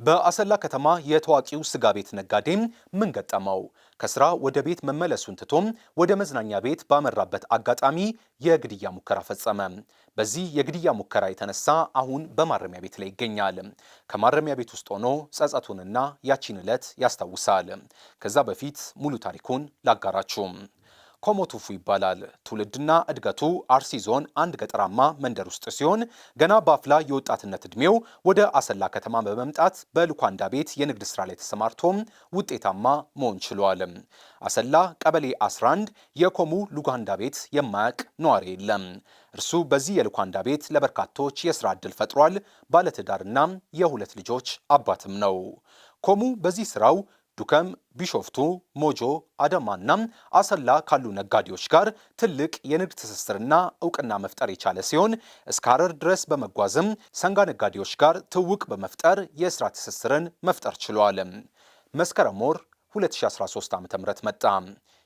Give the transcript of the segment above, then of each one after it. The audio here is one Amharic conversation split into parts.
በአሰላ ከተማ የታዋቂው ስጋ ቤት ነጋዴም ምን ገጠመው? ከስራ ወደ ቤት መመለሱን ትቶም ወደ መዝናኛ ቤት ባመራበት አጋጣሚ የግድያ ሙከራ ፈጸመ። በዚህ የግድያ ሙከራ የተነሳ አሁን በማረሚያ ቤት ላይ ይገኛል። ከማረሚያ ቤት ውስጥ ሆኖ ጸጸቱንና ያቺን ዕለት ያስታውሳል። ከዛ በፊት ሙሉ ታሪኩን ላጋራችሁ። ኮሞ ቱፉ ይባላል። ትውልድና እድገቱ አርሲ ዞን አንድ ገጠራማ መንደር ውስጥ ሲሆን ገና በአፍላ የወጣትነት እድሜው ወደ አሰላ ከተማ በመምጣት በልኳንዳ ቤት የንግድ ስራ ላይ ተሰማርቶም ውጤታማ መሆን ችሏል። አሰላ ቀበሌ 11 የኮሙ ሉጋንዳ ቤት የማያውቅ ነዋሪ የለም። እርሱ በዚህ የልኳንዳ ቤት ለበርካቶች የስራ ዕድል ፈጥሯል። ባለትዳርና የሁለት ልጆች አባትም ነው። ኮሙ በዚህ ስራው ዱከም፣ ቢሾፍቱ፣ ሞጆ፣ አዳማና አሰላ ካሉ ነጋዴዎች ጋር ትልቅ የንግድ ትስስርና እውቅና መፍጠር የቻለ ሲሆን እስከ ሐረር ድረስ በመጓዝም ሰንጋ ነጋዴዎች ጋር ትውውቅ በመፍጠር የስራ ትስስርን መፍጠር ችሏል። መስከረም ወር 2013 ዓ.ም መጣ።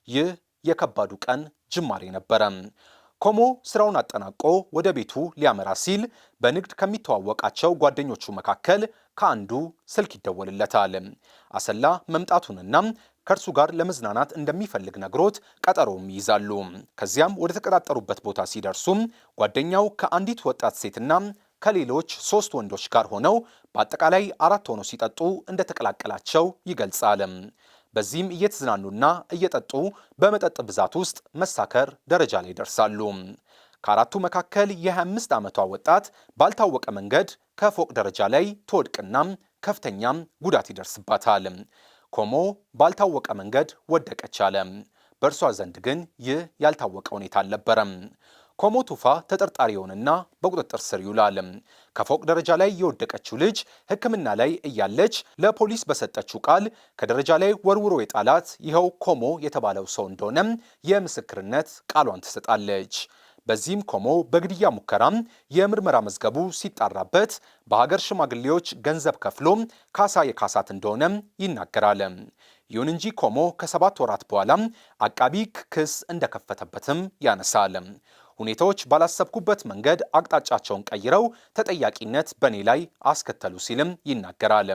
ይህ የከባዱ ቀን ጅማሬ ነበረ። ኮሞ ስራውን አጠናቆ ወደ ቤቱ ሊያመራ ሲል በንግድ ከሚተዋወቃቸው ጓደኞቹ መካከል ከአንዱ ስልክ ይደወልለታል። አሰላ መምጣቱንና ከእርሱ ጋር ለመዝናናት እንደሚፈልግ ነግሮት ቀጠሮም ይይዛሉ። ከዚያም ወደ ተቀጣጠሩበት ቦታ ሲደርሱም ጓደኛው ከአንዲት ወጣት ሴትና ከሌሎች 3 ወንዶች ጋር ሆነው በአጠቃላይ 4 ሆነው ሲጠጡ እንደተቀላቀላቸው ይገልጻል። በዚህም እየተዝናኑና እየጠጡ በመጠጥ ብዛት ውስጥ መሳከር ደረጃ ላይ ይደርሳሉ። ከአራቱ መካከል የ25 ዓመቷ ወጣት ባልታወቀ መንገድ ከፎቅ ደረጃ ላይ ትወድቅና ከፍተኛም ጉዳት ይደርስባታል። ኮሞ ባልታወቀ መንገድ ወደቀች አለ። በእርሷ ዘንድ ግን ይህ ያልታወቀ ሁኔታ አልነበረም። ኮሞ ቱፋ ተጠርጣሪውንና በቁጥጥር ስር ይውላል። ከፎቅ ደረጃ ላይ የወደቀችው ልጅ ሕክምና ላይ እያለች ለፖሊስ በሰጠችው ቃል ከደረጃ ላይ ወርውሮ የጣላት ይኸው ኮሞ የተባለው ሰው እንደሆነ የምስክርነት ቃሏን ትሰጣለች። በዚህም ኮሞ በግድያ ሙከራም የምርመራ መዝገቡ ሲጣራበት በሀገር ሽማግሌዎች ገንዘብ ከፍሎ ካሳ የካሳት እንደሆነ ይናገራል። ይሁን እንጂ ኮሞ ከ7 ወራት በኋላ አቃቢ ክስ እንደከፈተበትም ያነሳል። ሁኔታዎች ባላሰብኩበት መንገድ አቅጣጫቸውን ቀይረው ተጠያቂነት በእኔ ላይ አስከተሉ ሲልም ይናገራል።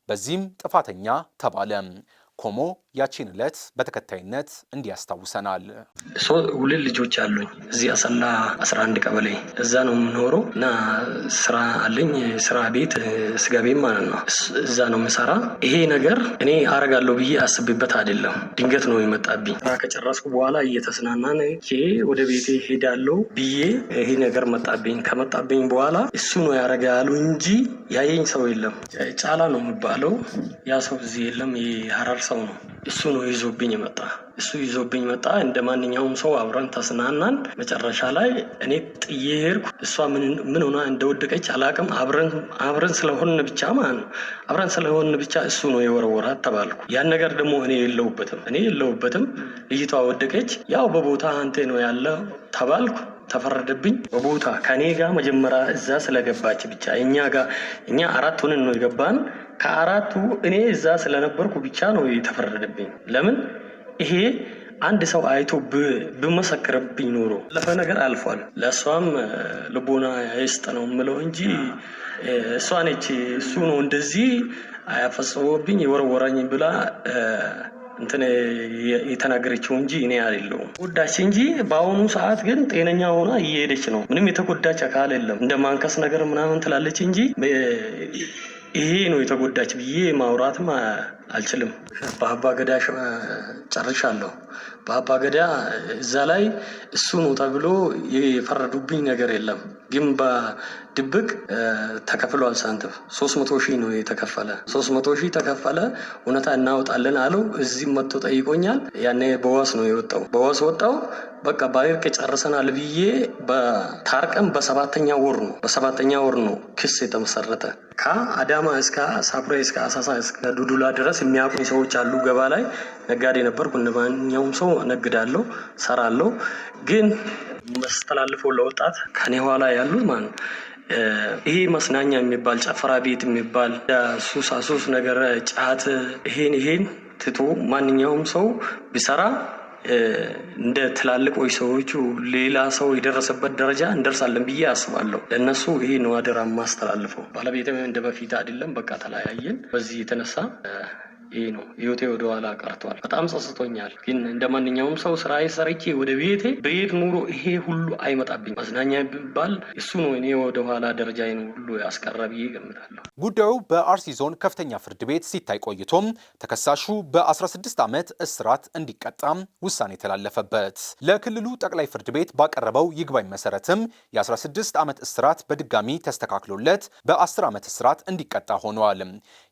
በዚህም ጥፋተኛ ተባለ። ኮሞ ያቺን ዕለት በተከታይነት እንዲያስታውሰናል። 2 ልጆች አሉኝ። እዚህ አሰላ 11 ቀበሌ እዛ ነው የምኖረው እና ስራ አለኝ። ስራ ቤት ስጋ ቤት ማለት ነው። እዛ ነው የምሰራ። ይሄ ነገር እኔ አረጋለሁ ብዬ አስቤበት አይደለም፣ ድንገት ነው የመጣብኝ። ስራ ከጨረስኩ በኋላ እየተዝናናን ወደ ቤቴ ሄዳለሁ ብዬ ይሄ ነገር መጣብኝ። ከመጣብኝ በኋላ እሱ ነው ያረጋ ያሉ እንጂ ያየኝ ሰው የለም። ጫላ ነው የሚባለው ያ ሰው እዚህ የለም። የሐረር ሰው ነው። እሱ ነው ይዞብኝ መጣ። እንደ ማንኛውም ሰው አብረን ተስናናን። መጨረሻ ላይ እኔ ጥዬ ሄድኩ። እሷ ምን ሆና እንደወደቀች አላቅም። አብረን ስለሆን ብቻ ማለት ነው። አብረን ስለሆን ብቻ እሱ ነው የወረወራት ተባልኩ። ያን ነገር ደግሞ እኔ የለሁበትም። ልጅቷ ወደቀች። ያው በቦታ አንተ ነው ያለ ተባልኩ። ተፈረደብኝ። በቦታ ከኔ ጋር መጀመሪያ እዛ ስለገባች ብቻ እኛ 4 ሆነን ነው የገባን። ከ4ቱ እኔ እዛ ስለነበርኩ ብቻ ነው የተፈረደብኝ። ለምን ይሄ አንድ ሰው አይቶ ብመሰክርብኝ ኖሮ ለፈ ነገር አልፏል። ለሷም ልቦና ይስጥ ነው የምለው እንጂ እሷ ነች እሱ ነው እንደዚህ አያፈጽሞብኝ የወረወራኝ ብላ እንትን የተናገረችው እንጂ እኔ አይደለሁም። ጎዳች እንጂ በአሁኑ ሰዓት ግን ጤነኛ ሆና እየሄደች ነው። ምንም የተጎዳች አካል የለም። እንደ ማንከስ ነገር ምናምን ትላለች እንጂ ይሄ ነው የተጎዳች ብዬ ማውራትም አልችልም። በአባ ገዳ ጨርሻለሁ። በአባ ገዳ እዛ ላይ እሱ ነው ተብሎ የፈረዱብኝ ነገር የለም። ግን በድብቅ ተከፍሏል። ሳንቲም 300,000 ነው የተከፈለ። 300,000 ተከፈለ። እውነታ እናወጣለን አለው። እዚህ መጥቶ ጠይቆኛል። ያኔ በዋስ ነው የወጣው። በዋስ ወጣው። በቃ በእርቅ ጨርሰናል ብዬ በታርቀም በሰባተኛ ወር ነው ክስ የተመሰረተ። ከአዳማ እስከ ሳፕሬ እስከ አሳሳ እስከ ዱዱላ ድረስ የሚያውቁኝ ሰዎች አሉ። ገባ ላይ ነጋዴ ነበርኩ። እንደማንኛውም ሰው ነግዳለሁ፣ ሰራለሁ። ግን መስተላልፈው ለወጣት ከኔ ኋላ ያሉት ማለት ነው ይሄ መስናኛ የሚባል ጨፈራ ቤት የሚባል ሱስ ነገር ጫት ይሄን ትቶ ማንኛውም ሰው ቢሰራ እንደ ትላልቆች ሰዎቹ ሌላ ሰው የደረሰበት ደረጃ እንደርሳለን ብዬ አስባለሁ። ለእነሱ ይሄ ነው አደራ ማስተላልፈው። ባለቤትም እንደ በፊት አይደለም፣ በቃ ተለያየን። በዚህ የተነሳ ይሄ ነው ህይወቴ ወደ ኋላ ቀርቷል። በጣም ጸጽቶኛል። ግን እንደ ማንኛውም ሰው ስራዬ ሰርቼ ወደ ቤቴ በየት ኑሮ ይሄ ሁሉ አይመጣብኝ። መዝናኛ ቢባል እሱ ነው እኔ ወደ ኋላ ደረጃዬን ሁሉ ያስቀረ ብዬ እገምታለሁ። ጉዳዩ በአርሲ ዞን ከፍተኛ ፍርድ ቤት ሲታይ ቆይቶም ተከሳሹ በ16 ዓመት እስራት እንዲቀጣም ውሳኔ የተላለፈበት፣ ለክልሉ ጠቅላይ ፍርድ ቤት ባቀረበው ይግባኝ መሰረትም የ16 ዓመት እስራት በድጋሚ ተስተካክሎለት በ10 ዓመት እስራት እንዲቀጣ ሆኗል።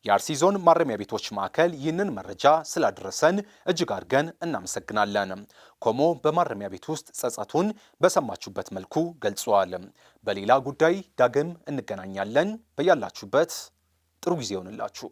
የአርሲ ዞን ማረሚያ ቤቶች ማዕከል ይህንን መረጃ ስላደረሰን እጅግ አድርገን እናመሰግናለን። ኮሞ በማረሚያ ቤት ውስጥ ጸጸቱን በሰማችሁበት መልኩ ገልጿል። በሌላ ጉዳይ ዳግም እንገናኛለን። በያላችሁበት ጥሩ ጊዜ ይሆንላችሁ።